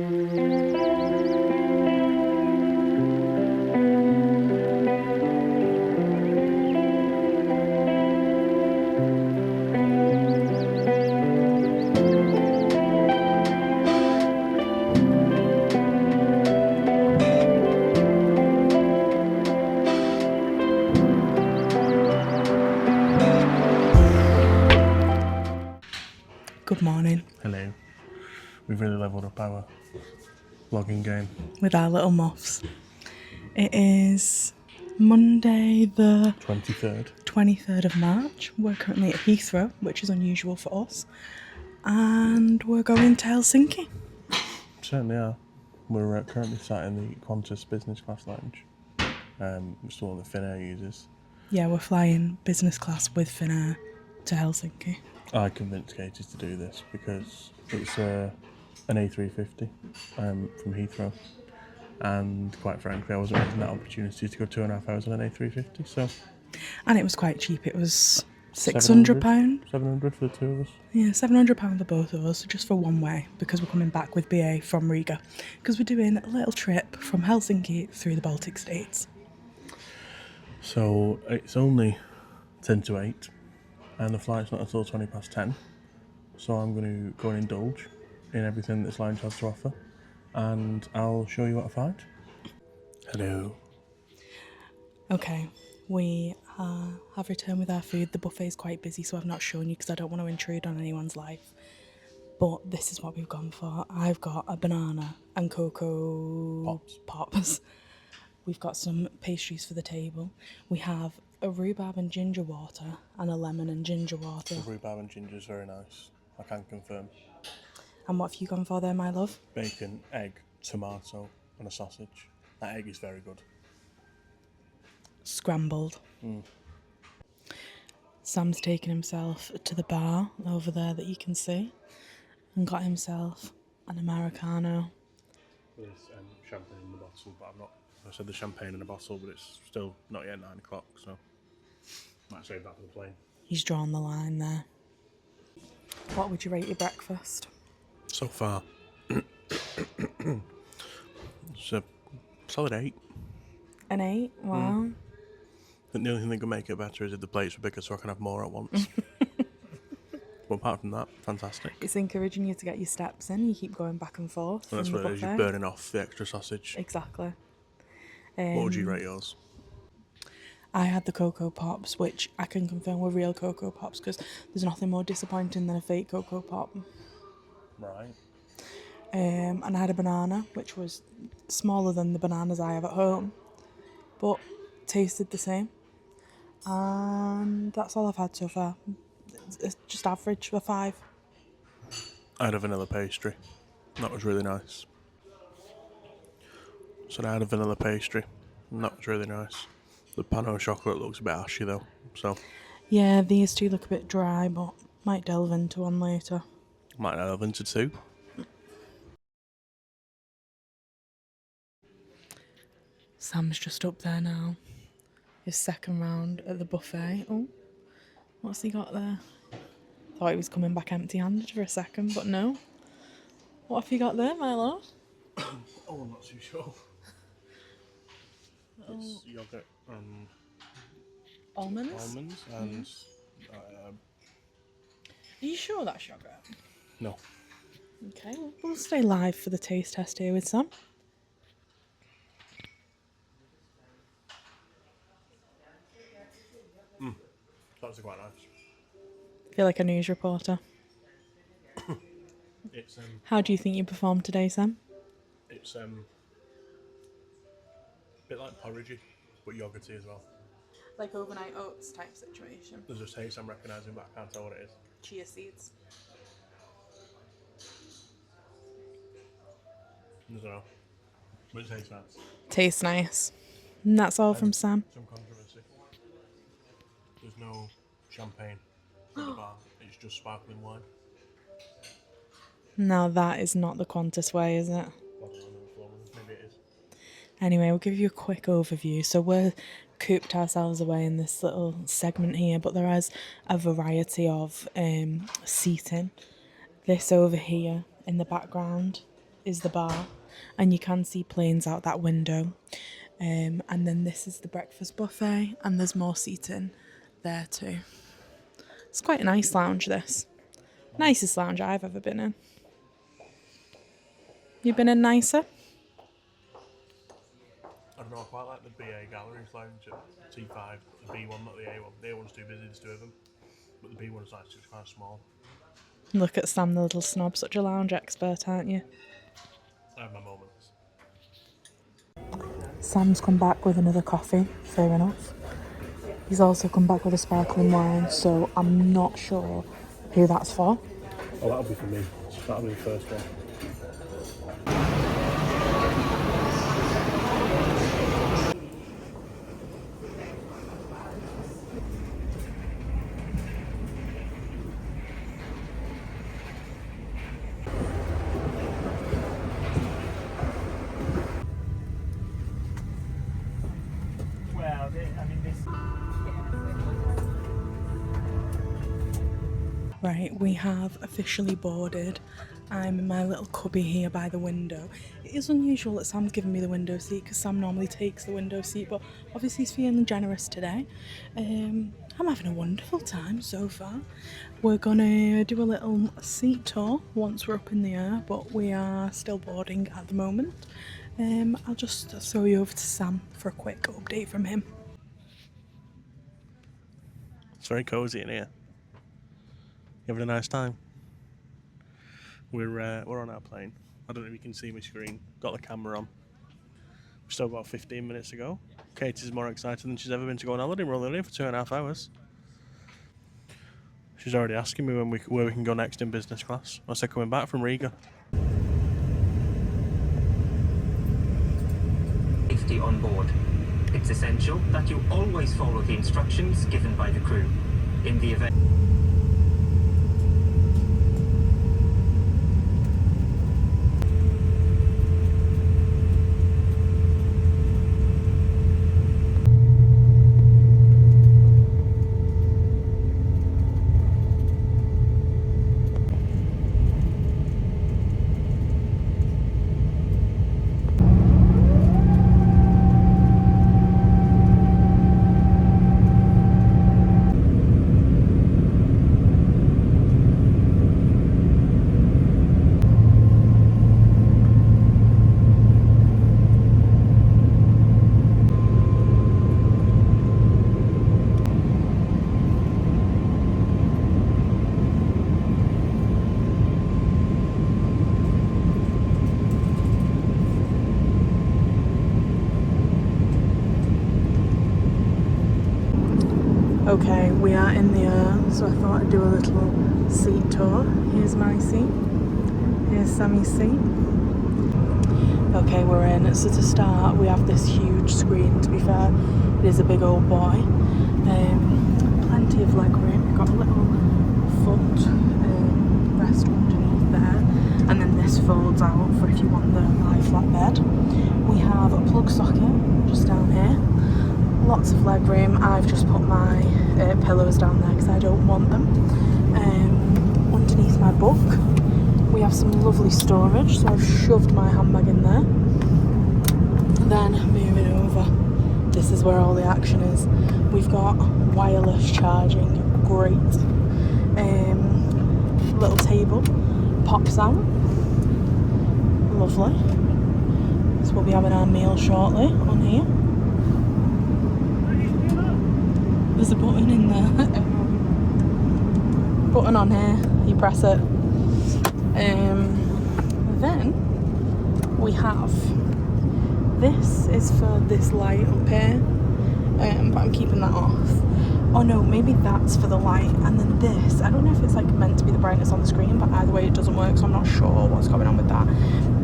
Good morning. Hello. We've really levelled up our vlogging game. With our little muffs. It is Monday the 23rd of March. We're currently at Heathrow, which is unusual for us. And we're going to Helsinki. Certainly are. We're currently sat in the Qantas business class lounge. It's the one that Finnair uses. Yeah, we're flying business class with Finnair to Helsinki. I convinced Katie to do this because it's an A350 from Heathrow. And quite frankly, I wasn't getting that opportunity to go 2.5 hours on an A350. So. And it was quite cheap. It was £600. 700 for the two of us. Yeah, £700 for both of us, just for one way, because we're coming back with BA from Riga. Because we're doing a little trip from Helsinki through the Baltic states. So it's only 10 to 8, and the flight's not until 20 past 10. So I'm going to go and indulge in everything this lounge has to offer, and I'll show you what I find. Hello. Okay, we have returned with our food. The buffet is quite busy, so I've not shown you because I don't want to intrude on anyone's life. But this is what we've gone for. I've got a banana and cocoa pops. We've got some pastries for the table. We have a rhubarb and ginger water and a lemon and ginger water. The rhubarb and ginger is very nice, I can confirm. And what have you gone for there, my love? Bacon, egg, tomato and a sausage. That egg is very good. Scrambled. Sam's taken himself to the bar over there that you can see and got himself an Americano. There's champagne in the bottle, but I said the champagne in a bottle, but it's still not yet 9 o'clock, so might save that for the plane. He's drawn the line there. What would you rate your breakfast? So far, it's a solid 8. An 8? Wow. I think the only thing that could make it better is if the plates were bigger so I can have more at once. But apart from that, fantastic. It's encouraging you to get your steps in. You keep going back and forth. And that's what it is, you're burning off the extra sausage. Exactly. What would you rate yours? I had the Cocoa Pops, which I can confirm were real Cocoa Pops because there's nothing more disappointing than a fake Cocoa Pop. Right. And I had a banana, which was smaller than the bananas I have at home, but tasted the same. And that's all I've had so far. It's just average, a 5. I had a vanilla pastry. That was really nice. So I had a vanilla pastry. And that was really nice. The pan au chocolate looks a bit ashy though. So yeah, these two look a bit dry, but might delve into one later. Might delve into 2. Sam's just up there now. His second round at the buffet. Oh, what's he got there? Thought he was coming back empty-handed for a second, but no. What have you got there, my lord? Oh, I'm not too sure. It's yogurt and Almonds? And Are you sure that's yogurt? no. Okay, we'll stay live for the taste test here with Sam. That's quite nice. I feel like a news reporter. It's How do you think you performed today, Sam? It's a bit like porridgey, but yogurty as well. Like overnight oats type situation. There's a taste I'm recognising, but I can't tell what it is. Chia seeds. I don't know. But it tastes nice. Tastes nice. And that's all from Sam. Some controversy. There's no champagne at the bar. It's just sparkling wine. Now that is not the Qantas way, is it? I don't know, maybe it is. Anyway, we'll give you a quick overview. So we're cooped ourselves away in this little segment here, but there is a variety of seating. This over here in the background is the bar, and you can see planes out that window. And then this is the breakfast buffet, and there's more seating there too. It's quite a nice lounge, this. Nicest lounge I've ever been in. You been in nicer? I don't know, I quite like the BA Galleries lounge at T5, the B1, not the A1. The A1's too busy, there's two of them. But the B1's actually just quite small. Look at Sam, the little snob, such a lounge expert, aren't you? I have my moments. Sam's come back with another coffee, fair enough. He's also come back with a sparkling wine, so I'm not sure who that's for. Oh, that'll be for me. That'll be the first one. Right, we have officially boarded. I'm in my little cubby here by the window. It is unusual that Sam's given me the window seat because Sam normally takes the window seat, but obviously he's feeling generous today. I'm having a wonderful time so far. We're gonna do a little seat tour once we're up in the air, but we are still boarding at the moment. I'll just throw you over to Sam for a quick update from him. It's very cosy in here. You having a nice time? We're on our plane. I don't know if you can see my screen. Got the camera on. We've still got 15 minutes to go. Kate is more excited than she's ever been to go on holiday. We're only here for 2.5 hours. She's already asking me where we can go next in business class. I said coming back from Riga. Safety on board. It's essential that you always follow the instructions given by the crew. In the event Okay, we are in the air, so I thought I'd do a little seat tour. Here's my seat. Here's Sammy's seat. Okay, we're in. So to start, we have this huge screen. To be fair, it is a big old boy. Plenty of leg room. We've got a little foot rest underneath there, and then this folds out for if you want the lie flat bed. We have a plug socket just down here. Lots of leg room. I've just put my pillows down there because I don't want them. Underneath my book we have some lovely storage, so I've shoved my handbag in there. Then moving over, this is where all the action is. We've got wireless charging, great. Little table pops out, lovely. So we'll be having our meal shortly on here. There's a button in there. Button on here, you press it. Then we have, this is for this light up here, but I'm keeping that off. Oh no, maybe that's for the light, and then this, I don't know if it's like meant to be the brightness on the screen, but either way it doesn't work, so I'm not sure what's going on with that.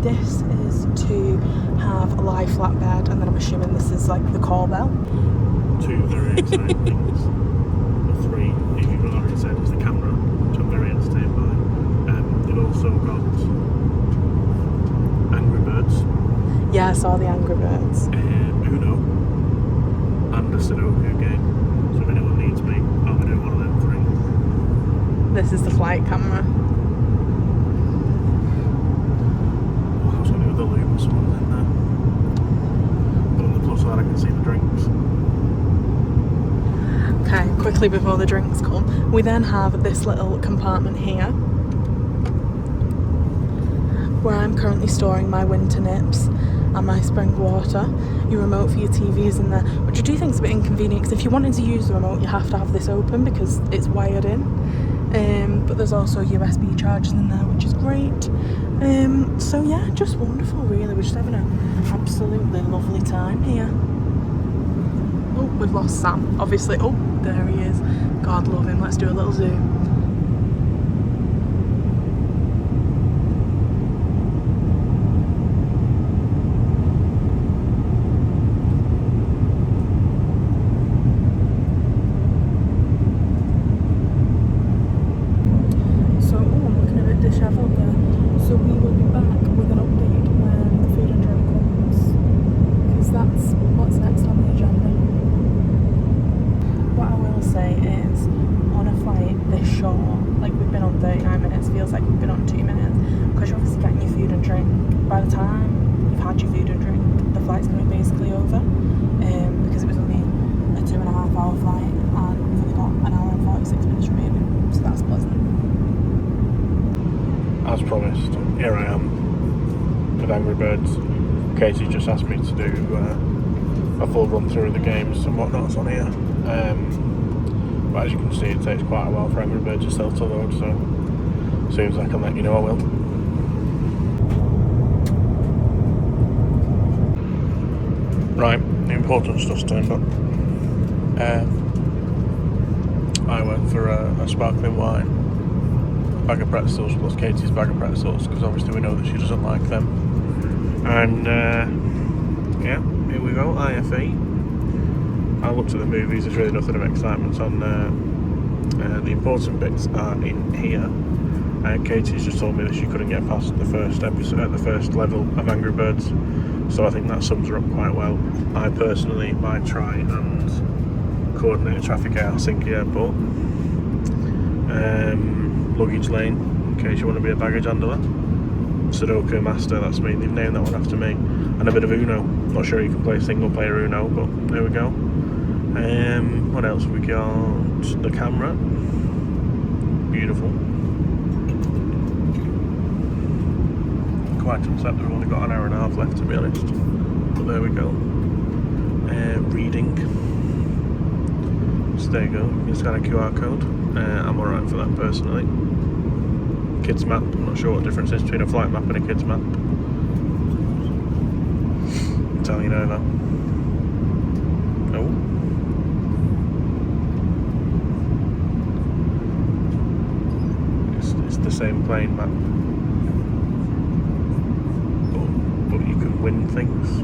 This is to have a lie flat bed, and then I'm assuming this is like the call bell. Two very exciting things. The three, if you've already said, is the camera, which I'm very entertained by. They've also got Angry Birds. Yeah, I saw the Angry Birds. Uno. And a Sudoku game. So if anyone needs me, I'll be doing one of them three. This is the flight camera. Wow, quickly before the drinks come. We then have this little compartment here where I'm currently storing my winter nips and my spring water. Your remote for your TV is in there, which I do think is a bit inconvenient because if you wanted to use the remote you have to have this open because it's wired in. But there's also USB chargers in there, which is great. So yeah, just wonderful really. We're just having an absolutely lovely time here. Oh, we've lost Sam, obviously. Oh, there he is. God love him. Let's do a little zoom. As promised, here I am with Angry Birds. Katie just asked me to do a full run through of the games and whatnot's on here. But as you can see, it takes quite a while for Angry Birds itself to load, so as soon as I can let you know, I will. Right, the important stuff's turned up. I went for a sparkling wine, bag of pretzels plus Katie's bag of pretzels, because obviously we know that she doesn't like them. And yeah, here we go, IFE. I looked at the movies, there's really nothing of excitement on the important bits are in here. Katie's just told me that she couldn't get past the first episode at the first level of Angry Birds, so I think that sums her up quite well. I personally might try and coordinate traffic at Helsinki airport. Luggage lane, in case you want to be a baggage handler. Sudoku master, that's me, they've named that one after me. And a bit of Uno. Not sure you can play single player Uno, but there we go. What else have we got? The camera. Beautiful. Quite upset that we've only got an hour and a half left, to be honest. But there we go. Reading. So there you go, you can scan a QR code. I'm alright for that personally. Kids map, I'm not sure what the difference is between a flight map and a kids map. I'll tell you now that. Oh. It's the same plane map. But you can win things.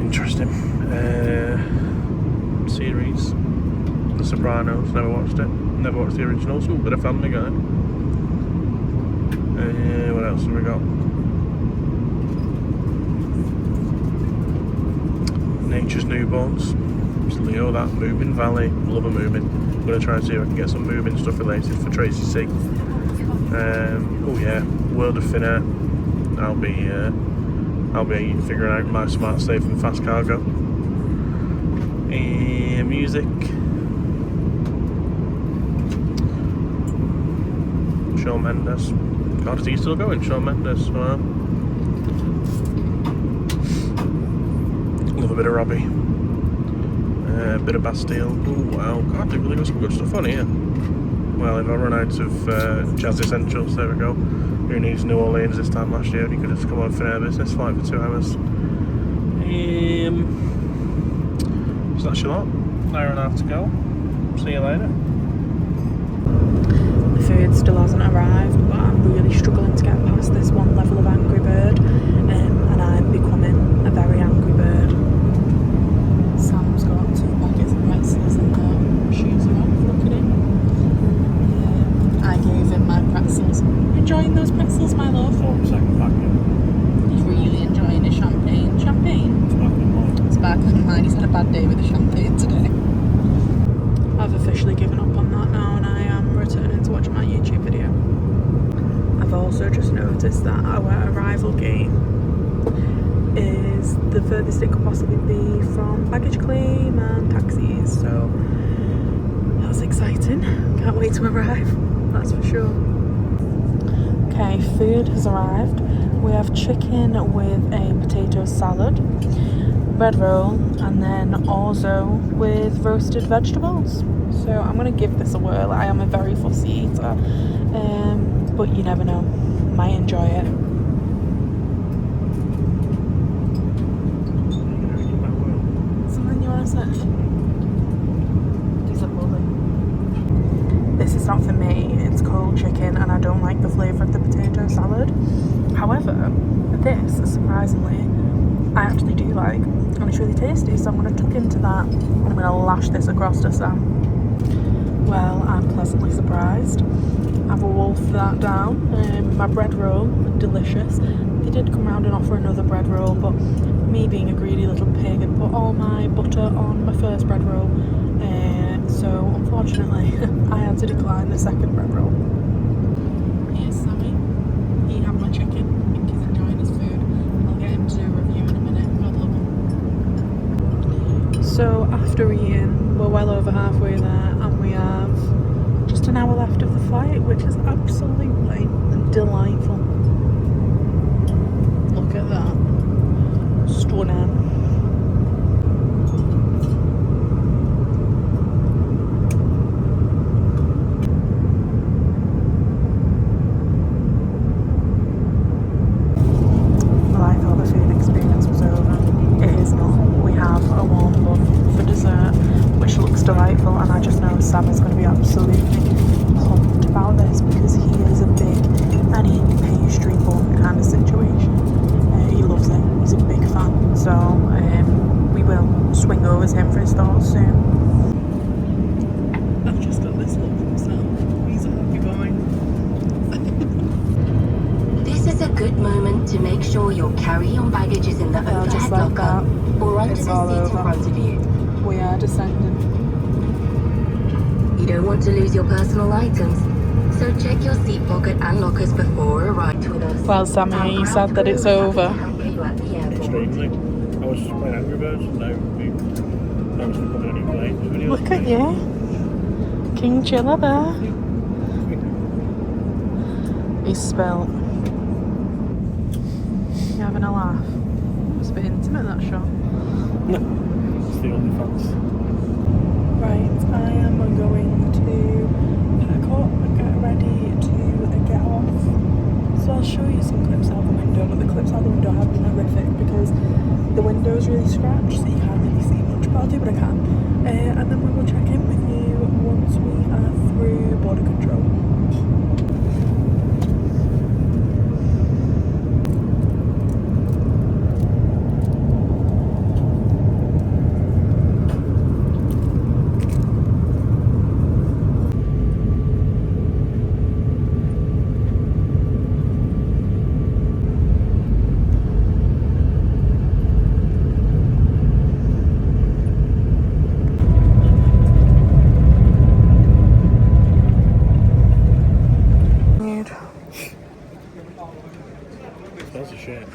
Interesting. Series, The Sopranos, never watched it. Never watched the originals. Ooh, bit of Family Guy. What else have we got? Nature's Newborns. It's Leo, that Moving Valley. Love a moving. I'm going to try and see if I can get some moving stuff related for Tracy C. Oh yeah, World of Finnair. I'll be figuring out my smart, safe and fast cargo. Music. Shawn Mendes. God, is he still going? Shawn Mendes. Wow. Love a bit of Robbie. A bit of Bastille. Oh wow, God, they've really got some good stuff on here. Well, if I run out of Jazz Essentials, there we go. Who needs New Orleans this time last year? You could just come on Finnair business flight for 2 hours. So that's your lot. An hour and a half to go. See you later. The food still hasn't arrived, but I'm really struggling to get past this one level of Angry Bird, and I'm becoming a very angry bird. Sam's got 2 packets of pretzels in there. Shoes are off, look at him. I gave him my pretzels. Enjoying those pretzels, my love? Second packet. He's really enjoying his champagne. Champagne? Sparkling wine. He's had a bad day with the champagne today. I've officially given up on that now, and I am returning to watch my YouTube video. I've also just noticed that our arrival gate is is the furthest it could possibly be from baggage claim and taxis, so that's exciting. Can't wait to arrive, that's for sure. Okay, food has arrived. We have chicken with a potato salad, bread roll, and then orzo with roasted vegetables. So I'm going to give this a whirl. I am a very fussy eater, but you never know, might enjoy it. Something you want to say? He's a bully. This is not for me. It's cold chicken and I don't like the flavour of the potato salad. However, this, surprisingly, I actually do like, and it's really tasty, so I'm going to tuck into that and I'm going to lash this across to Sam. Well, I'm pleasantly surprised. I've wolfed that down. My bread roll, delicious. They did come round and offer another bread roll, but me being a greedy little pig had put all my butter on my first bread roll, so unfortunately I had to decline the second bread roll. Here's Sammy. He had my chicken. I think he's enjoying his food. I'll get him to do a review in a minute. God love him. So after eating, we're well over halfway there and we have just an hour left of the flight, which is absolutely delightful. Look at that. Stunning. I thought the food experience was over. It is not. We have a warm bun for dessert, which looks delightful, and I just know Sam is going to be absolutely pumped about this because he is a big any pastry bun kind of situation. He loves it. He's a big fan. So we will swing over to him for his thoughts soon. I've just got this look from Sam. He's a happy boy. This is a good moment to make sure your carry-on baggage is in the overhead just like locker or under It's the all seat in over. front of you. We are descending. You don't want to lose your personal items, so check your seat pocket and lockers before arriving with us. Well, Sammy, you said that it's over. Extremely. I was playing Angry Birds and now I was becoming a new plane. Look at you. King Chiller there. He's spilt. You having a laugh? It's a bit intimate, that shot. No, it's the only fans. Right, I am going to pack up and get ready to get off. So I'll show you some clips out the window, but the clips out the window have been horrific because the window is really scratched, so you can't really see much, but I'll do what I can. And then we will check in with you once we are through border control. That's a shame.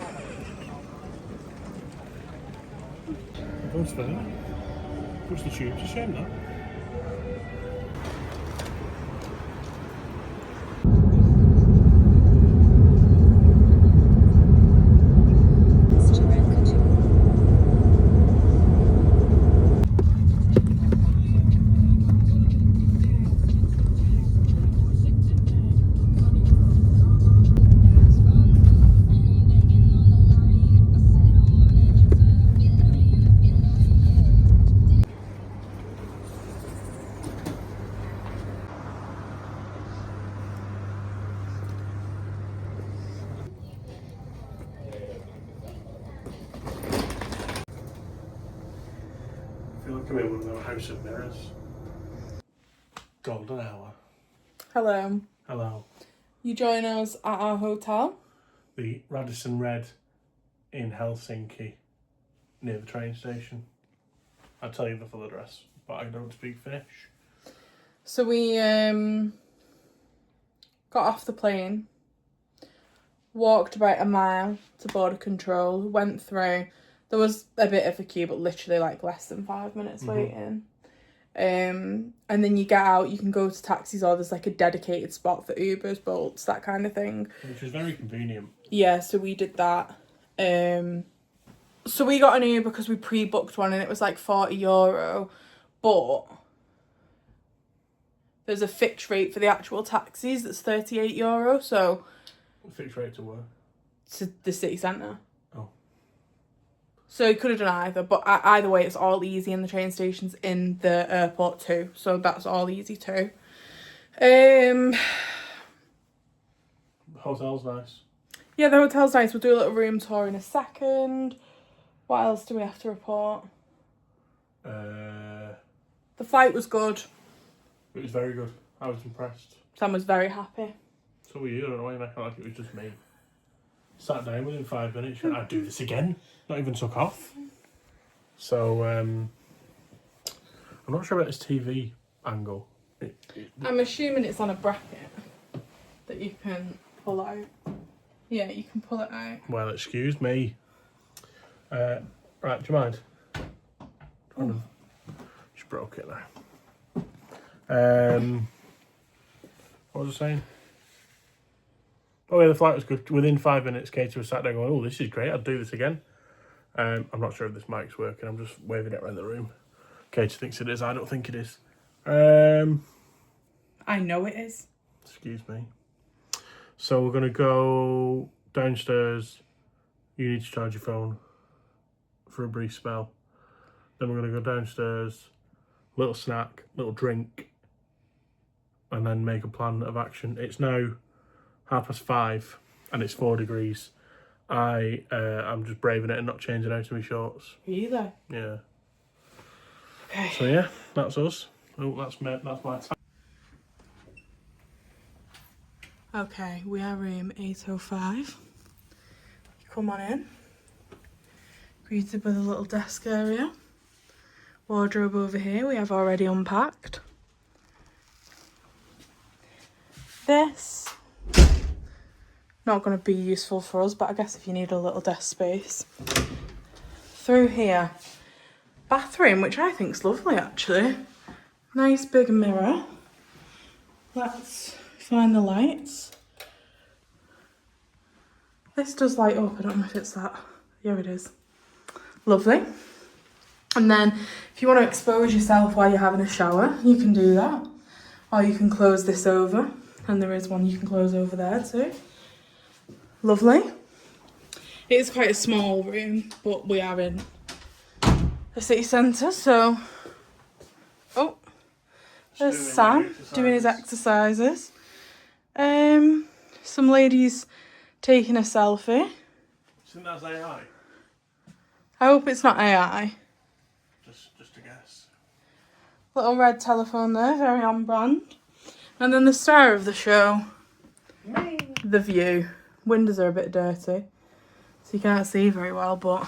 Everyone's funny. Push the tube, it's a shame that. I feel like I'm in one of those House of Mirrors. Golden hour. Hello. Hello. You join us at our hotel. The Radisson Red in Helsinki, near the train station. I'll tell you the full address, but I don't speak Finnish. So we got off the plane, walked about a mile to border control, went through, There was a bit of a queue, but literally like less than 5 minutes waiting. And then you get out, you can go to taxis, or there's like a dedicated spot for Ubers, Bolts, that kind of thing. Which is very convenient. Yeah, so we did that. So we got an Uber because we pre-booked one and it was like €40, but there's a fixed rate for the actual taxis that's €38, so... Fixed rate to where? To the city centre. Oh. So you could have done either, but either way it's all easy, and the train station's in the airport too, so that's all easy too. The hotel's nice. Yeah, the hotel's nice. We'll do a little room tour in a second. What else do we have to report? The flight was good. It was very good. I was impressed. Sam was very happy. So were you. I don't know why you make it like it was just me. Sat down within 5 minutes. Went, I'd do this again. Not even took off. So I'm not sure about this TV angle. I'm assuming it's on a bracket that you can pull out. Yeah, you can pull it out. Well, excuse me. Right, do you mind? Just broke it now. What was I saying? Oh yeah, the flight was good. Within 5 minutes, Katie was sat there going, oh, this is great, I'd do this again. I'm not sure if this mic's working, I'm just waving it around the room. Katie thinks it is, I don't think it is. I know it is. Excuse me. So we're going to go downstairs. You need to charge your phone for a brief spell. Then we're going to go downstairs, little snack, little drink, and then make a plan of action. It's now 5:30 and it's 4 degrees. I'm just braving it and not changing out of my shorts. Either. Yeah. Okay. So yeah, that's us. Oh, that's my time. Okay, we are room 805. Come on in. Greeted with a little desk area. Wardrobe over here we have already unpacked. This, not going to be useful for us, but I guess if you need a little desk space. Through here, bathroom, which I think is lovely actually. Nice big mirror. Let's find the lights. This does light up, I don't know if it's that. Yeah, it is. Lovely. And then if you want to expose yourself while you're having a shower, you can do that. Or you can close this over. And there is one you can close over there too. Lovely. It is quite a small room, but we are in the city centre, so... Oh, there's Sam doing his exercises. Some ladies taking a selfie. Isn't that AI? I hope it's not AI. Just a guess. Little red telephone there, very on brand. And then the star of the show, the view. Windows are a bit dirty, so you can't see very well, but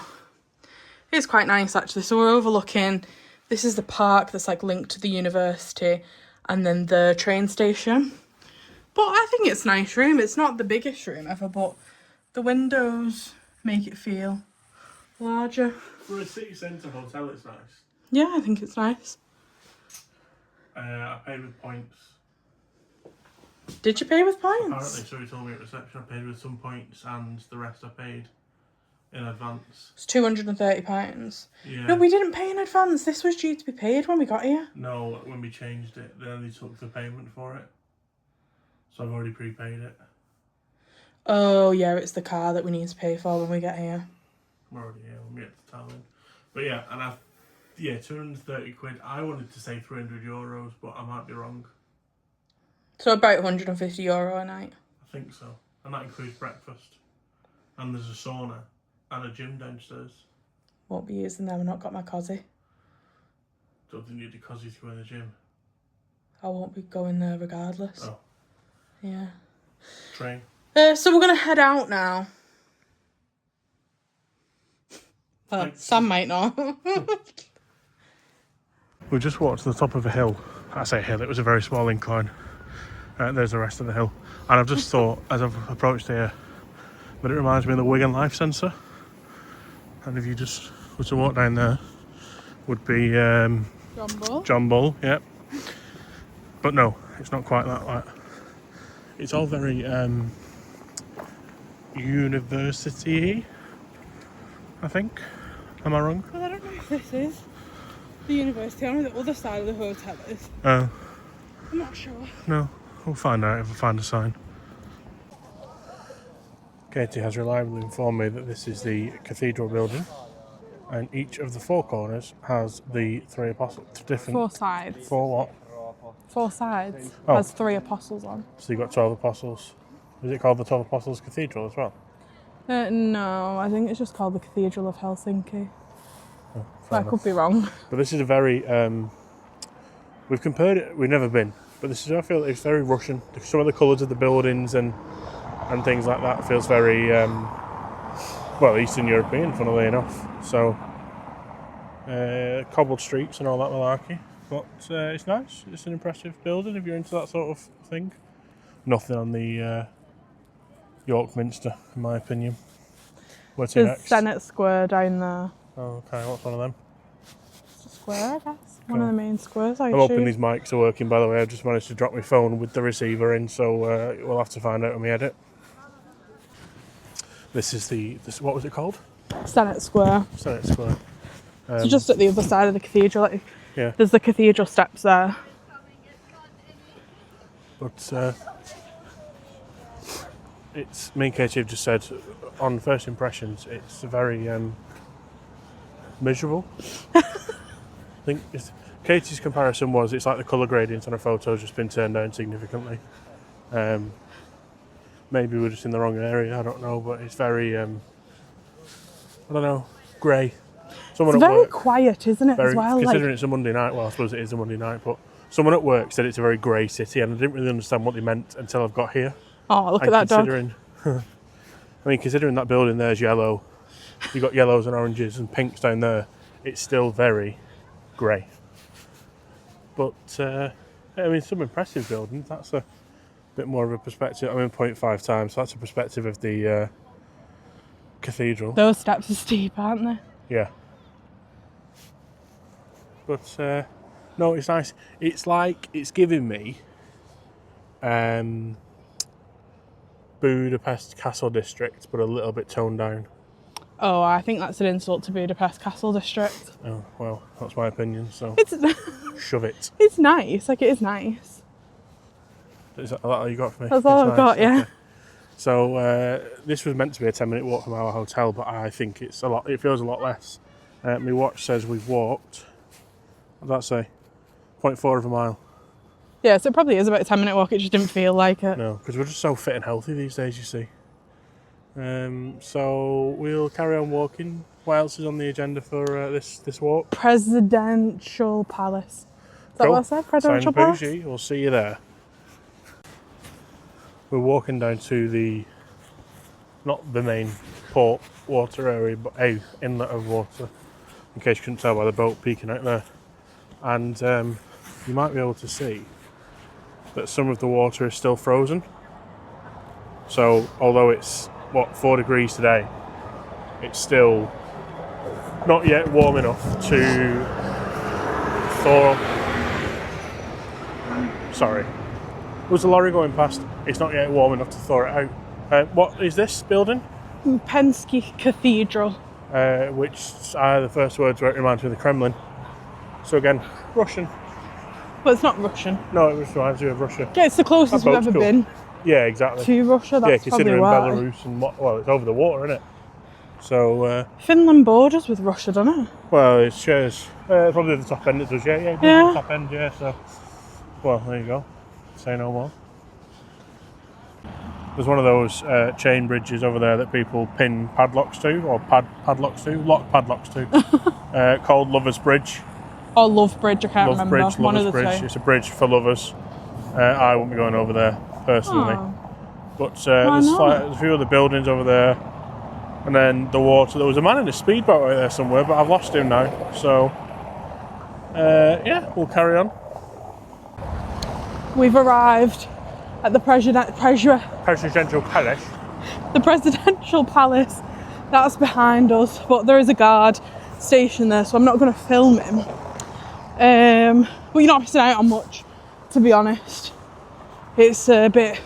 it's quite nice actually. So we're overlooking, this is the park that's like linked to the university and then the train station. But I think it's a nice room. It's not the biggest room ever, but the windows make it feel larger. For a city centre hotel, it's nice. Yeah, I think it's nice. I paid with points. Did you pay with points? Apparently, so he told me at reception I paid with some points and the rest I paid in advance. It's £230. Yeah. No, we didn't pay in advance. This was due to be paid when we got here. No, when we changed it, then they took the payment for it. So I've already prepaid it. Oh, yeah, it's the car that we need to pay for when we get here. I'm already here when we get to Tallinn. But yeah, and yeah, 230 quid. I wanted to say €300, but I might be wrong. So about €150 a night. I think so. And that includes breakfast. And there's a sauna and a gym downstairs. Won't be using them. I've not got my cosy. Don't think you need a cosy to go in the gym. I won't be going there regardless. Oh. Yeah. Train. So we're going to head out now. Well, Thanks. Sam might not. We just walked to the top of a hill. I say hill, it was a very small incline. There's the rest of the hill. And I've just thought, as I've approached here, that it reminds me of the Wigan Life Centre. and if you just were to walk down there, would be Jumbo. John Bull, yep. But no, it's not quite that like. It's all very university-y, I think. Am I wrong? Well, I don't know if this is the university. I know the other side of the hotel is. Oh, I'm not sure. no. We'll find out if I find a sign. Katie has reliably informed me that this is the cathedral building, and each of the four corners has the three apostles. Different. 4 sides. Four what? 4 sides. Oh. Has 3 apostles on. So you've got 12 apostles. Is it called the 12 Apostles Cathedral as well? No, I think it's just called the Cathedral of Helsinki. Oh, I could be wrong. But this is a very, we've compared it, we've never been, but this is, I feel it's very Russian. Some of the colours of the buildings and things like that feels very, well, Eastern European, funnily enough. So, cobbled streets and all that malarkey. But it's nice. It's an impressive building if you're into that sort of thing. Nothing on the York Minster, in my opinion. What's There's next? Senate Square down there. Oh, okay, what's one of them? It's a square, I guess. One of the main squares, I I'm hoping these mics are working, by the way. I've just managed to drop my phone with the receiver in, so we'll have to find out when we edit. This is what was it called? Senate Square. Senate Square. So just at the other side of the cathedral. Like, Yeah. there's the cathedral steps there. But it's, me and Katie have just said, on first impressions, it's very miserable. I think Katie's comparison was, it's like the colour gradients on a photo has just been turned down significantly. Maybe we're just in the wrong area, I don't know, but it's very, I don't know, grey. It's very quiet, isn't it, as well? Considering it's a Monday night, well, I suppose it is a Monday night, but someone at work said it's a very grey city, and I didn't really understand what they meant until I've got here. Oh, look at that dog. Considering that building there's yellow, you've got yellows and oranges and pinks down there, it's still very grey. But, some impressive buildings. That's a bit more of a perspective. I'm in 0.5 times, so that's a perspective of the cathedral. Those steps are steep, aren't they? Yeah. But, no, it's nice. It's like, it's giving me Budapest Castle District, but a little bit toned down. Oh, I think that's an insult to Budapest Castle District. Oh, well, that's my opinion, so It's shove it. it's nice, like it is nice. Is that all you got for me? That's all It's I've got, yeah. Okay. So, this was meant to be a 10-minute walk from our hotel, but I think it's a lot. It feels a lot less. My watch says we've walked, what did that say? 0.4 of a mile. Yeah, so it probably is about a 10-minute walk, it just didn't feel like it. No, because we're just so fit and healthy these days, you see. So we'll carry on walking. What else is on the agenda for this walk? Presidential Palace. Is that what I said? Presidential Sounds Palace? bougie. We'll see you there. We're walking down to not the main port water area, but a inlet of water, in case you couldn't tell by the boat peeking out there. And you might be able to see that some of the water is still frozen. So although it's 4 degrees today, it's still not yet warm enough to thaw. Sorry, there was a lorry going past. It's not yet warm enough to thaw it out. What is this building? Pensky Cathedral. Which are the first words where it reminds me of the Kremlin. So again, Russian. But it's not Russian. No, it reminds me of Russia. Yeah, it's the closest we've ever been Yeah, exactly. to Russia. That's considering probably why. Belarus and well, it's over the water, isn't it? So Finland borders with Russia, doesn't it? well, it shares probably the top end. It does, yeah, it does Yeah. the top end, yeah. So well, there you go. Say no more. There's one of those chain bridges over there that people pin padlocks to, or lock padlocks to, called Lovers Bridge. Or Love Bridge, I can't Love remember. Bridge, One Lovers of the Bridge. two. It's a bridge for lovers. I won't be going over there personally. Oh. But there's a few other buildings over there, and then the water. There was a man in a speedboat out there somewhere, but I've lost him now. So yeah, we'll carry on. We've arrived at the Presidential Palace. the Presidential Palace That's behind us, but there is a guard stationed there, so I'm not going to film him. But you're not missing out on much, to be honest. It's a bit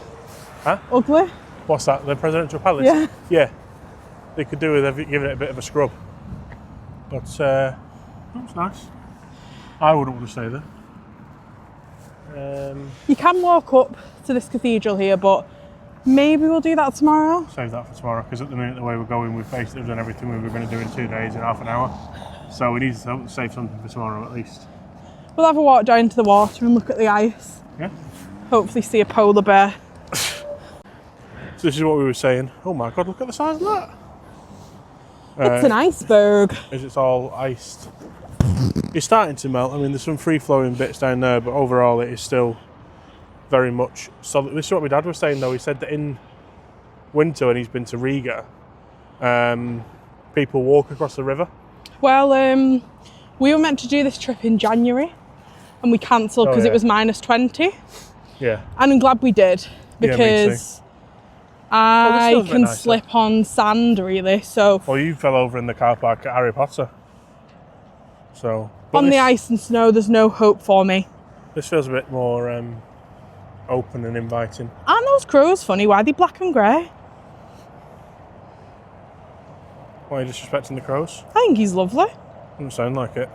ugly. What's that? The presidential palace? Yeah. Yeah. They could do with giving it a bit of a scrub. But it's nice. I wouldn't want to stay there. You can walk up to this cathedral here, but maybe we'll do that tomorrow. Save that for tomorrow, because at the minute the way we're going, we've basically done everything we were going to do in 2 days in half an hour. So we need to save something for tomorrow at least. We'll have a walk down to the water and look at the ice. Yeah. Hopefully see a polar bear. So this is what we were saying. Oh my god, look at the size of that. It's an iceberg. As it's all iced. It's starting to melt. I mean, there's some free-flowing bits down there, but overall it is still very much solid. This is what my dad was saying though. He said that in winter when he's been to Riga, people walk across the river. Well, we were meant to do this trip in January and we cancelled because it was -20. Yeah. And I'm glad we did, because I can slip on sand really, so... Well, you fell over in the car park at Harry Potter. So... On the ice and snow, there's no hope for me. This feels a bit more open and inviting. Aren't those crows funny? Why are they black and grey? Why are you disrespecting the crows? I think he's lovely. Doesn't sound like it.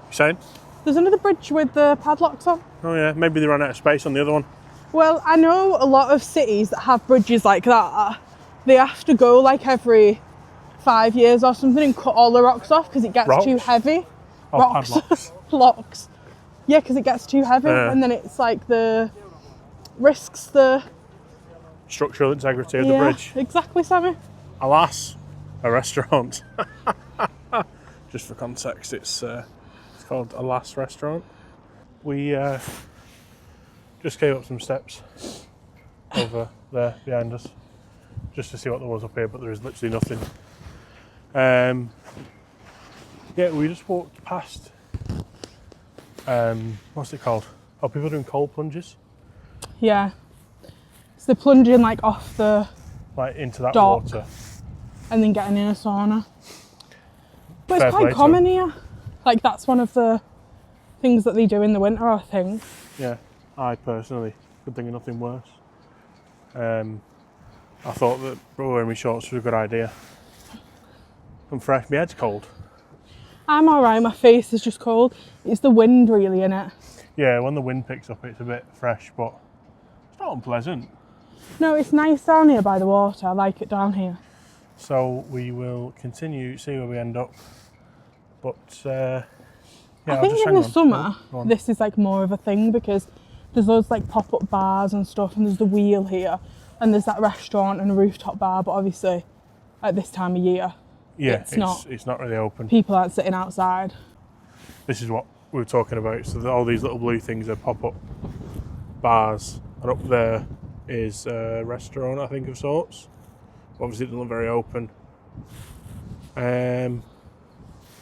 You saying? There's another bridge with the padlocks on. Oh yeah, maybe they ran out of space on the other one. Well, I know a lot of cities that have bridges like that, they have to go like every 5 years or something and cut all the rocks off because it gets too heavy. Oh, rocks. padlocks. Locks. Yeah, because it gets too heavy and then it's like risks the structural integrity of the bridge. Exactly, Sammy. Alas, a restaurant. Just for context, it's called Alas Restaurant. We just came up some steps over there behind us just to see what there was up here, but there is literally nothing. Yeah, we just walked past, what's it called? Oh, people doing cold plunges? Yeah. So they're plunging like off the like into that dock water. And then getting in a sauna. But Fair it's quite common here. Like that's one of the things that they do in the winter, I think. Yeah, I personally could think of nothing worse. I thought that wearing my shorts was a good idea. I'm fresh, my head's cold. I'm alright, my face is just cold. It's the wind really in it. Yeah, when the wind picks up it's a bit fresh, but it's not unpleasant. No, it's nice down here by the water. I like it down here. So we will continue, see where we end up. But yeah, I think in the summer, this is like more of a thing because there's loads like pop-up bars and stuff, and there's the wheel here, and there's that restaurant and a rooftop bar. But obviously, at this time of year, it's not really open. People aren't sitting outside. This is what we were talking about. So all these little blue things are pop-up bars, and up there is a restaurant, I think, of sorts. Obviously, it doesn't look very open.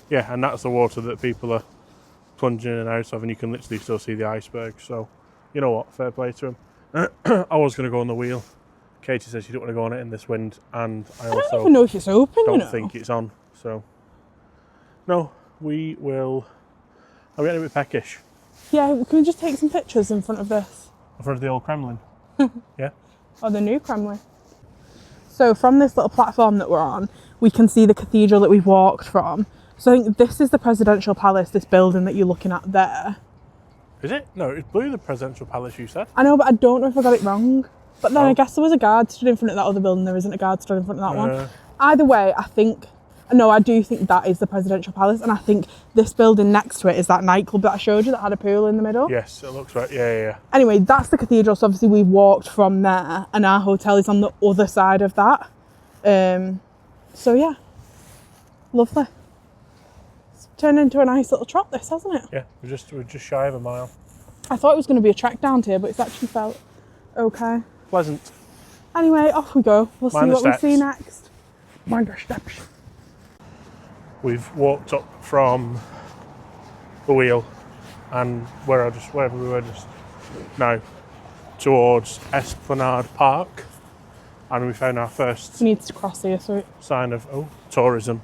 Yeah, and that's the water that people are plunging in and out of, and you can literally still see the iceberg. So, you know what? Fair play to him. I was going to go on the wheel. Katie says she don't want to go on it in this wind, and I also don't even know if it's open. Don't think it's on. So, no, we will. Are we getting a bit peckish? Yeah, can we just take some pictures in front of this? In front of the old Kremlin. Yeah. Or the new Kremlin. So from this little platform that we're on, we can see the cathedral that we've walked from. So I think this is the presidential palace, this building that you're looking at there. Is it? No, it's blue, the presidential palace you said. I know, but I don't know if I got it wrong. But then I guess there was a guard stood in front of that other building. There isn't a guard stood in front of that one. Either way, I do think that is the presidential palace. And I think this building next to it is that nightclub that I showed you that had a pool in the middle. Yes, it looks right. Yeah. Anyway, that's the cathedral. So obviously we walked from there and our hotel is on the other side of that. So yeah, lovely. It's turned into a nice little trot, this, hasn't it? Yeah, we're just shy of a mile. I thought it was going to be a trek down here, but it's actually felt okay. Pleasant. Anyway, off we go. We'll see what we see next. Mind our steps. We've walked up from the wheel and wherever we were just now towards Esplanade Park, And we found our first Needs to cross here, so sign of tourism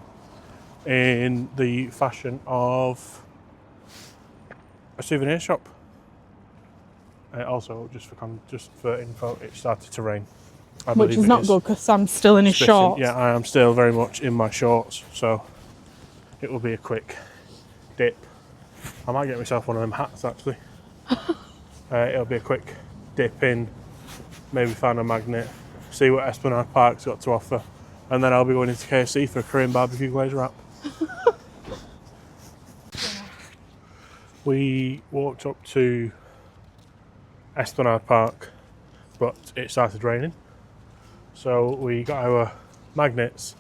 in the fashion of a souvenir shop. Also, just for info, it started to rain. which is not good because Sam's still in his shorts. Yeah, I am still very much in my shorts, so it will be a quick dip. I might get myself one of them hats actually. It'll be a quick dip in, maybe find a magnet, see what Esplanade Park's got to offer, and then I'll be going into KFC for a Korean barbecue glaze wrap. We walked up to Esplanade Park, but it started raining. So we got our magnets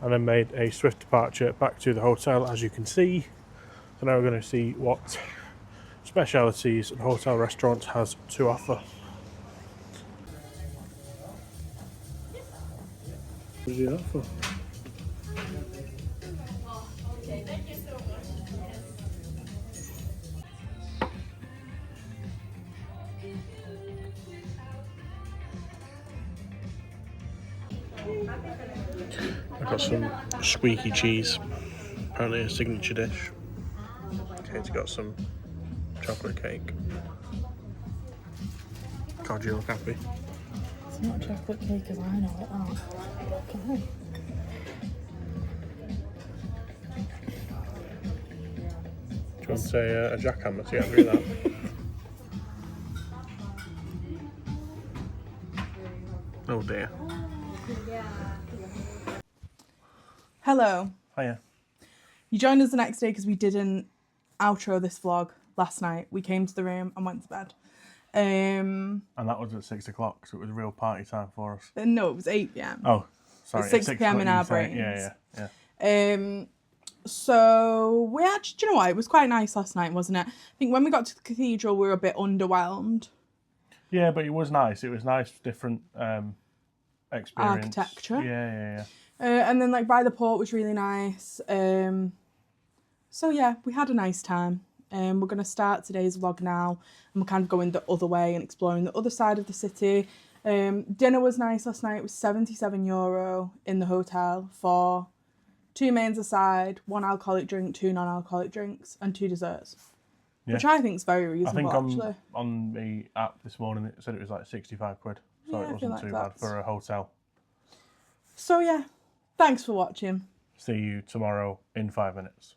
and then made a swift departure back to the hotel, as you can see. So now we're going to see what specialities the hotel restaurant has to offer. What did you do that for? I've got some squeaky cheese, apparently a signature dish. Kate's got some chocolate cake. God, you look happy. It's not chocolate cake as I know it. Oh. Okay. Do you want a jackhammer to get through that? Oh dear. Hello. Hiya. You joined us the next day because we didn't outro this vlog last night. We came to the room and went to bed. And that was at 6 o'clock, so it was real party time for us. No, it was 8 p.m. Oh, sorry. It's 6 p.m. in our brains. Yeah. So we actually, do you know what? It was quite nice last night, wasn't it? I think when we got to the cathedral, we were a bit underwhelmed. Yeah, but it was nice. It was nice, different experience. Architecture. Yeah. And then like by the port was really nice. So yeah, we had a nice time. We're going to start today's vlog now, and we're kind of going the other way and exploring the other side of the city. Dinner was nice last night. It was €77 in the hotel for 2 mains aside, 1 alcoholic drink, 2 non-alcoholic drinks, and 2 desserts. Yeah. Which I think is very reasonable, actually. On the app this morning it said it was like 65 quid, so it wasn't too bad for a hotel. So yeah, thanks for watching. See you tomorrow in 5 minutes.